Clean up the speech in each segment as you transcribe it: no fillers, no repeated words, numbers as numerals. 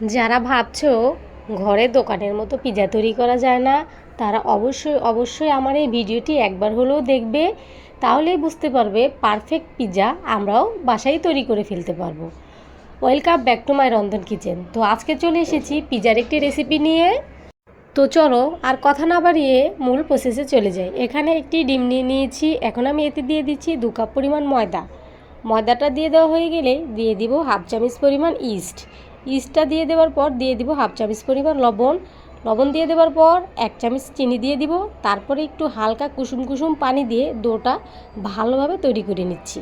যারা ভাবছো ঘরে দোকানের মতো পিৎজা তৈরি করা যায় না, তারা অবশ্যই অবশ্যই আমার এই ভিডিওটি একবার হলেও দেখবে। তাহলেই বুঝতে পারবে পারফেক্ট পিৎজা আমরাও বাসায় তৈরি করে ফেলতে পারবো। ওয়েলকাম ব্যাক টু মাই রন্ধন কিচেন। তো আজকে চলে এসেছি পিৎজার একটি রেসিপি নিয়ে। তো চলো আর কথা না বাড়িয়ে মূল প্রসেসে চলে যাই। এখানে একটি ডিম নিয়ে নিয়েছি। এখন আমি এতে দিয়ে দিচ্ছি 2 কাপ পরিমাণ ময়দা। ময়দাটা দিয়ে দেওয়া হয়ে গেলে দিয়ে দিব হাফ চামচ পরিমাণ ইস্টটা দিয়ে দেওয়ার পর দিয়ে দিব হাফ চামচ পরিমাণ লবণ দিয়ে দেওয়ার পর 1 চামচ চিনি দিয়ে দিব। তারপরে একটু হালকা কুসুম কুসুম পানি দিয়ে ডোটা ভালোভাবে তৈরি করে নিচ্ছি।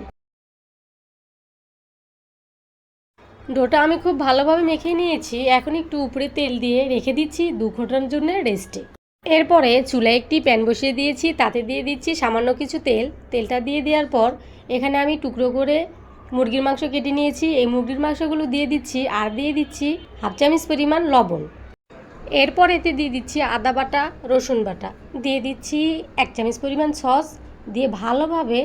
ডোটা আমি খুব ভালোভাবে মেখে নিয়েছি। এখন একটু উপরে তেল দিয়ে রেখে দিচ্ছি 2 ঘন্টার জন্য রেস্টে। এরপরে চুলায় একটি প্যান বসিয়ে দিয়েছি, তাতে দিয়ে দিচ্ছি সামান্য কিছু তেলটা দিয়ে দেওয়ার পর এখানে আমি টুকরো করে মুরগির মাংস কেটে নিয়েছি। এই মুরগির মাংসগুলো দিয়ে দিচ্ছি আর দিয়ে দিচ্ছি হাফ চামচ পরিমাণ লবণ। এরপর এতে দিয়ে দিচ্ছি আদা বাটা, রসুন বাটা, দিয়ে দিচ্ছি 1 চামচ পরিমাণ সস দিয়ে ভালোভাবে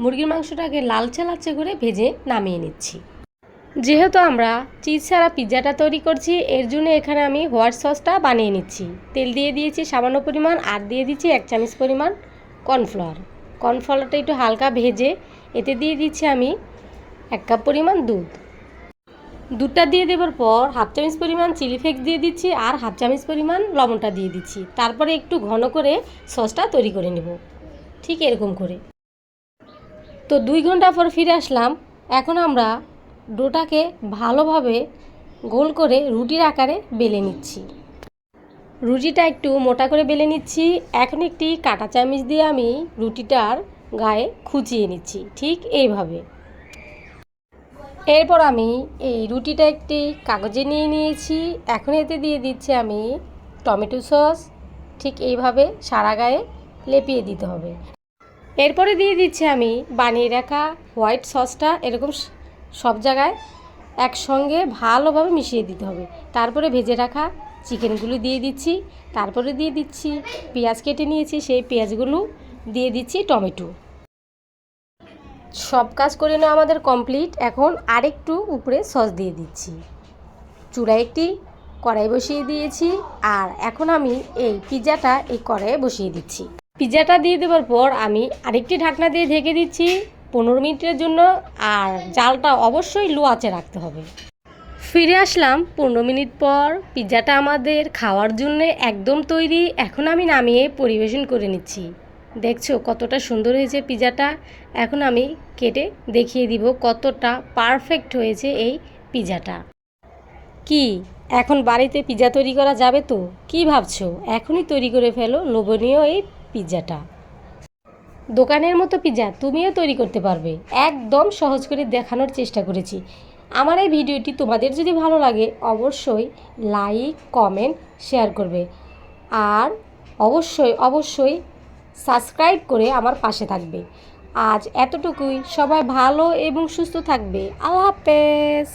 মুরগির মাংসটাকে লালচে লালচে করে ভেজে নামিয়ে নিচ্ছি। যেহেতু আমরা চিজ ছাড়া পিৎজাটা তৈরি করছি, এর জন্য এখানে আমি হোয়াইট সসটা বানিয়ে নিচ্ছি। তেল দিয়ে দিয়েছি সামান্য পরিমাণ আর দিয়ে দিচ্ছি 1 চামচ পরিমাণ কর্নফ্লাওয়ারটা একটু হালকা ভেজে এতে দিয়ে দিচ্ছি আমি 1 কাপ পরিমাণ দুধটা দিয়ে দেওয়ার পর হাফ চামচ পরিমাণ চিলি ফ্লেক্স দিয়ে দিচ্ছি আর হাফ চামচ পরিমাণ লবণটা দিয়ে দিচ্ছি। তারপরে একটু ঘন করে সসটা তৈরি করে নেব, ঠিক এরকম করে। তো 2 ঘন্টা পর ফিরে আসলাম। এখন আমরা ডোটাকে ভালোভাবে গোল করে রুটির আকারে বেলে নিচ্ছি। রুটিটা একটু মোটা করে বেলে নিচ্ছি। এখন একটি কাঁটা চামচ দিয়ে আমি রুটিটার গায়ে খুঁচিয়ে নিচ্ছি, ঠিক এইভাবে। এরপর আমি এই রুটিটা একটি কাগজে নিয়ে নিয়েছি। এখন এতে দিয়ে দিচ্ছি আমি টমেটো সস, ঠিক এইভাবে সারা গায়ে লেপিয়ে দিতে হবে। এরপরে দিয়ে দিচ্ছি আমি বানিয়ে রাখা হোয়াইট সসটা, এরকম সব জায়গায় একসঙ্গে ভালোভাবে মিশিয়ে দিতে হবে। তারপরে ভেজে রাখা চিকেনগুলো দিয়ে দিচ্ছি। তারপরে দিয়ে দিচ্ছি পেঁয়াজ কেটে নিয়েছি, সেই পেঁয়াজগুলো দিয়ে দিচ্ছি টমেটো। সব কাজ করে নেওয়া আমাদের কমপ্লিট। এখন আরেকটু উপরে সস দিয়ে দিচ্ছি। চুলায় একটি কড়াই বসিয়ে দিয়েছি আর এখন আমি এই পিৎজাটা এই কড়াইয়ে বসিয়ে দিচ্ছি। পিৎজাটা দিয়ে দেওয়ার পর আমি আরেকটি ঢাকনা দিয়ে ঢেকে দিচ্ছি 15 মিনিটের জন্য। আর জালটা অবশ্যই লো আঁচে রাখতে হবে। ফিরে আসলাম 15 মিনিট পর। পিৎজাটা আমাদের খাওয়ার জন্য একদম তৈরি। এখন আমি নামিয়ে পরিবেশন করে নিচ্ছি। দেখছো কতটা সুন্দর হয়েছে পিৎজাটা। এখন আমি কেটে দেখিয়ে দিব কতটা পারফেক্ট হয়েছে এই পিৎজাটা। কি এখন বাড়িতে পিৎজা তৈরি করা যাবে তো? কি ভাবছো? এখনই তৈরি করে ফেলো লোভনীয় এই পিৎজাটা। দোকানের মতো পিৎজা তুমিও তৈরি করতে পারবে। একদম সহজ করে দেখানোর চেষ্টা করেছি। আমার এই ভিডিওটি তোমাদের যদি ভালো লাগে অবশ্যই লাইক, কমেন্ট, শেয়ার করবে। আর অবশ্যই অবশ্যই সাবস্ক্রাইব করে আমার পাশে থাকবে। আজ এতটুকুই। সবাই ভালো এবং সুস্থ থাকবে। আল্লাহ হাফেজ।